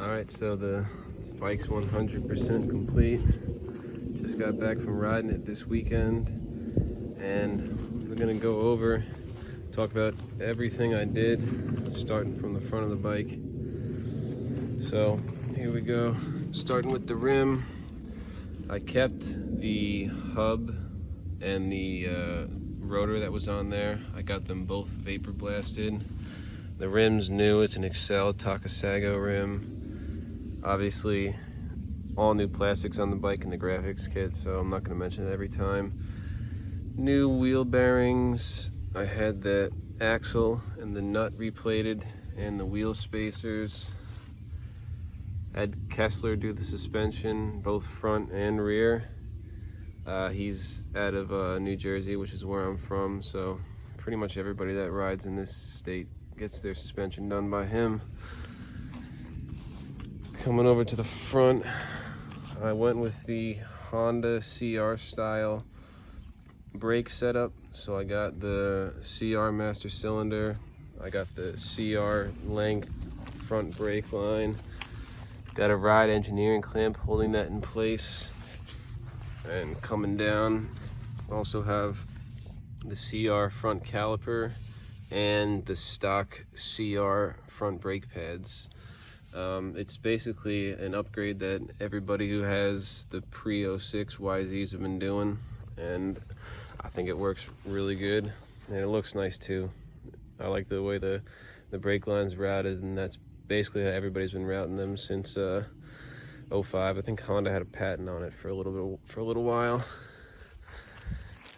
Alright, so the bike's 100% complete. Just got back from riding it this weekend, and we're gonna go over, talk about everything I did, starting from the front of the bike. So here we go, starting with the rim. I kept the hub and the rotor that was on there. I got them both vapor blasted. The rim's new, it's an Excel Takasago rim. Obviously, all new plastics on the bike and the graphics kit, so I'm not going to mention it every time. New wheel bearings. I had the axle and the nut replated and the wheel spacers. Had Kessler do the suspension, both front and rear. He's out of New Jersey, which is where I'm from, so pretty much everybody that rides in this state gets their suspension done by him. Coming over to the front, I went with the Honda CR style brake setup. So I got the CR master cylinder, I got the CR length front brake line, got a ride engineering clamp holding that in place, and coming down also have the CR front caliper and the stock CR front brake pads. It's basically an upgrade that everybody who has the pre-06 YZs have been doing, and I think it works really good, and it looks nice too. I like the way the brake line's routed, and that's basically how everybody's been routing them since 05. I think Honda had a patent on it for a little while.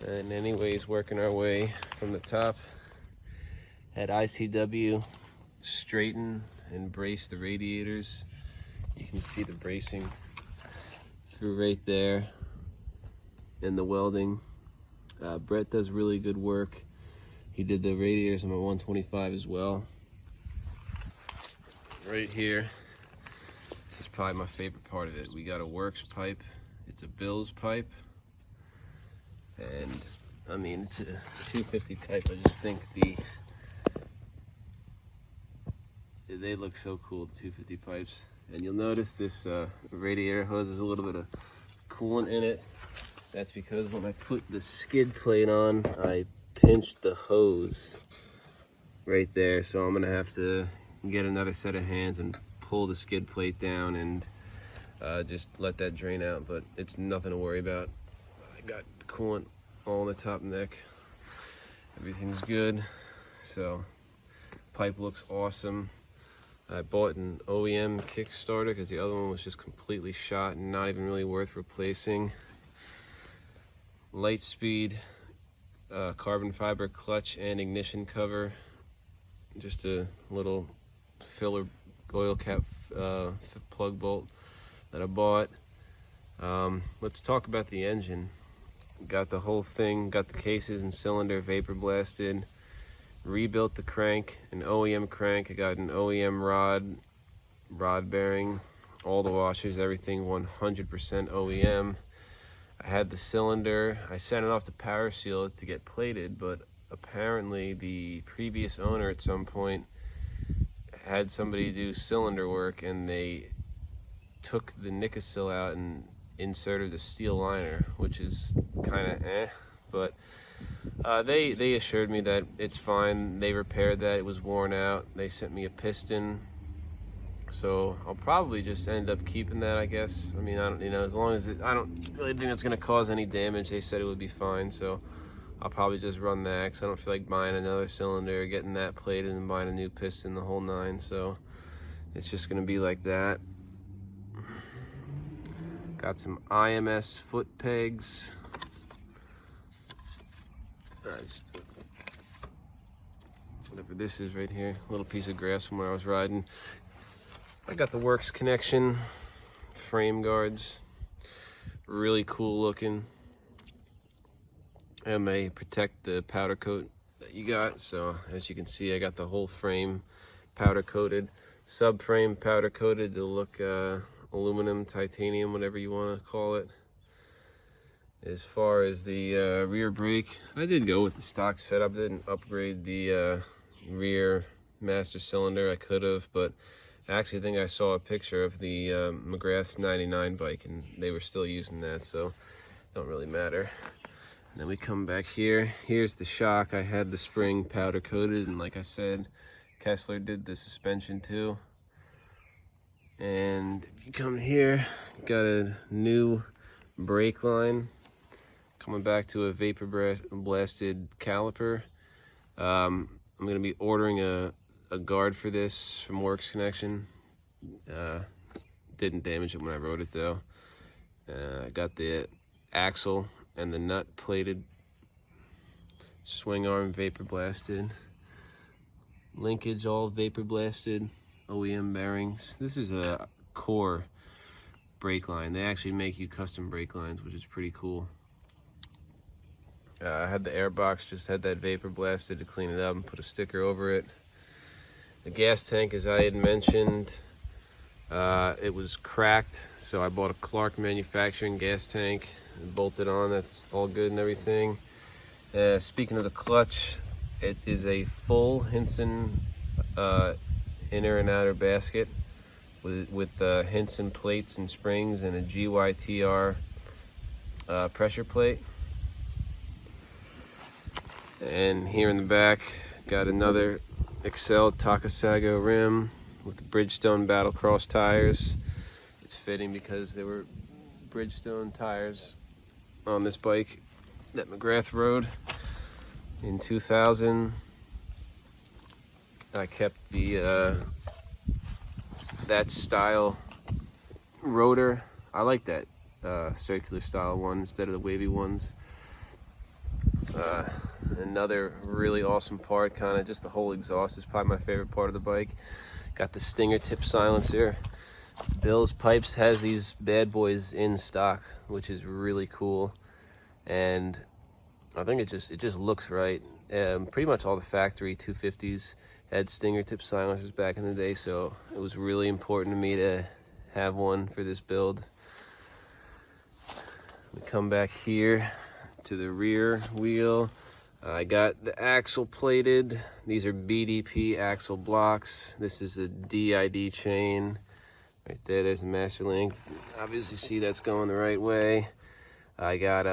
And anyways, working our way from the top, had ICW straighten and brace the radiators. You can see the bracing through right there, and the welding. Brett does really good work. He did the radiators on my 125 as well. Right here, this is probably my favorite part of it. We got a Works pipe. It's a Bills pipe, and I mean, it's a 250 pipe. I just think they look so cool, the 250 pipes. And you'll notice this radiator hose has a little bit of coolant in it. That's because when I put the skid plate on, I pinched the hose right there. So I'm gonna have to get another set of hands and pull the skid plate down and just let that drain out. But it's nothing to worry about. I got coolant all on the top neck. Everything's good. So pipe looks awesome. I bought an OEM Kickstarter because the other one was just completely shot and not even really worth replacing. Lightspeed carbon fiber clutch and ignition cover. Just a little filler oil cap plug bolt that I bought. Let's talk about the engine. Got the whole thing, got the cases and cylinder vapor blasted. Rebuilt the crank, an OEM crank. I got an OEM rod bearing, all the washers, everything 100% OEM. I had the cylinder. I sent it off to Power Seal to get plated, but apparently the previous owner at some point had somebody do cylinder work, and they took the Nikasil out and inserted the steel liner, which is kind of but they assured me that it's fine. They repaired that. It was worn out. They sent me a piston, so I'll probably just end up keeping that, I guess. I mean, I don't, as long as I don't really think it's going to cause any damage. They said it would be fine, so I'll probably just run that, because I don't feel like buying another cylinder, getting that plated, and buying a new piston, the whole nine. So it's just going to be like that. Got some IMS foot pegs. Whatever this is right here, a little piece of grass from where I was riding. I got the Works connection frame guards, really cool looking, and they protect the powder coat that you got. So as you can see, I got the whole frame powder coated, subframe powder coated to look aluminum, titanium, whatever you want to call it. As far as the rear brake, I did go with the stock setup. Didn't upgrade the rear master cylinder. I could have, but I actually think I saw a picture of the McGrath's 99 bike, and they were still using that, so it don't really matter. And then we come back here. Here's the shock. I had the spring powder coated, and like I said, Kessler did the suspension too. And if you come here, got a new brake line. Coming back to a vapor blasted caliper. I'm gonna be ordering a guard for this from Works Connection. Didn't damage it when I rode it though. I got the axle and the nut plated, swing arm vapor blasted, linkage all vapor blasted, OEM bearings. This is a Core brake line. They actually make you custom brake lines, which is pretty cool. I had the air box, just had that vapor blasted to clean it up and put a sticker over it. The gas tank, as I had mentioned, it was cracked, so I bought a Clark Manufacturing gas tank and bolted on. That's all good and everything. Speaking of the clutch, it is a full Hinson inner and outer basket with Hinson plates and springs and a GYTR pressure plate. And here in the back, got another Excel Takasago rim with the Bridgestone Battlecross tires. It's fitting because there were Bridgestone tires on this bike that McGrath rode in 2000. I kept the that style rotor. I like that circular style one instead of the wavy ones. Another really awesome part, kind of just the whole exhaust is probably my favorite part of the bike. Got the Stinger tip silencer. Bill's Pipes has these bad boys in stock, which is really cool, and I think it just looks right. Pretty much all the factory 250s had Stinger tip silencers back in the day, so it was really important to me to have one for this build. We come back here to the rear wheel. I got the axle plated. These are BDP axle blocks. This is a DID chain. Right there, there's the master link. Obviously see that's going the right way. I got,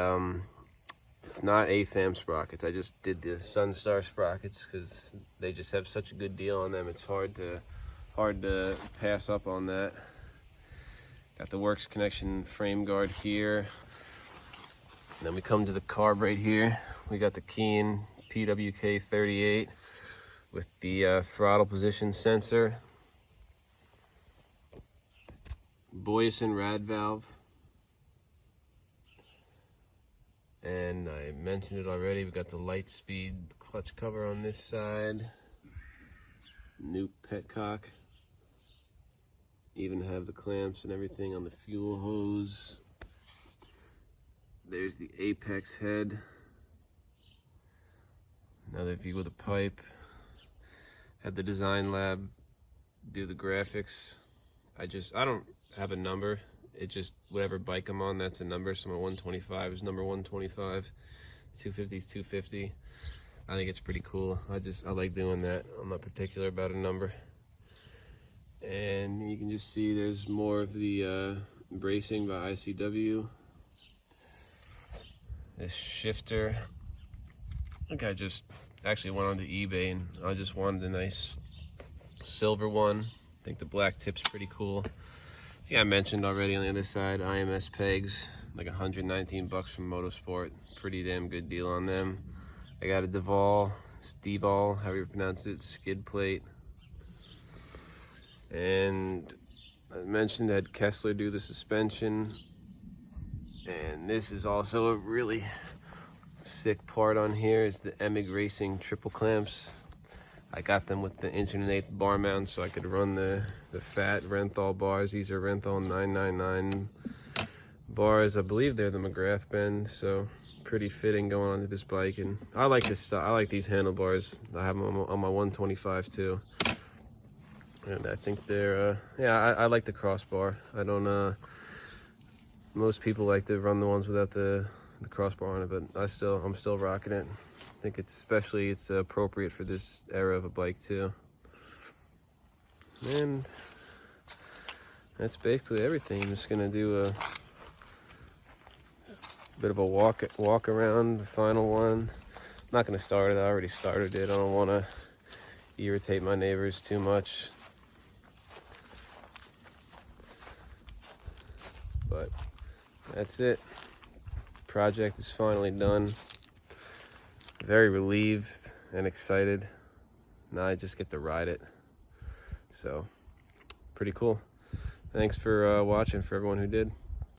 it's not AFAM sprockets. I just did the Sunstar sprockets because they just have such a good deal on them. It's hard to pass up on that. Got the Works Connection frame guard here. And then we come to the carb right here. We got the Keen PWK 38 with the throttle position sensor. Boyesen rad valve. And I mentioned it already, we got the Lightspeed clutch cover on this side. New petcock. Even have the clamps and everything on the fuel hose. There's the Apex head. Another view of the pipe. Had the design lab do the graphics. I don't have a number. It just, whatever bike I'm on, that's a number. So my 125 is number 125. 250 is 250. I think it's pretty cool. I like doing that. I'm not particular about a number. And you can just see there's more of the bracing by ICW. This shifter, I think I just actually went onto eBay and I just wanted a nice silver one. I think the black tip's pretty cool. Yeah, I mentioned already on the other side, IMS pegs, like 119 bucks from Motorsport. Pretty damn good deal on them. I got a Deval, however you pronounce it, skid plate. And I mentioned that Kessler do the suspension. And this is also a really sick part on here is the Emig Racing triple clamps. I got them with the inch and an eighth bar mount so I could run the fat Renthal bars. These are Renthal 999 bars. I believe they're the McGrath bend, so pretty fitting going onto this bike. And I like this stuff. I like these handlebars. I have them on my 125 too. And I think they're, yeah, I like the crossbar. I don't, most people like to run the ones without the crossbar on it, but I'm still rocking it. I think it's appropriate for this era of a bike too. And that's basically everything. I'm just gonna do a bit of a walk around the final one. I'm not gonna start it. I already started it. I don't want to irritate my neighbors too much. But that's it. Project is finally done. Very relieved and excited. Now I just get to ride it. So, pretty cool. Thanks for watching, for everyone who did.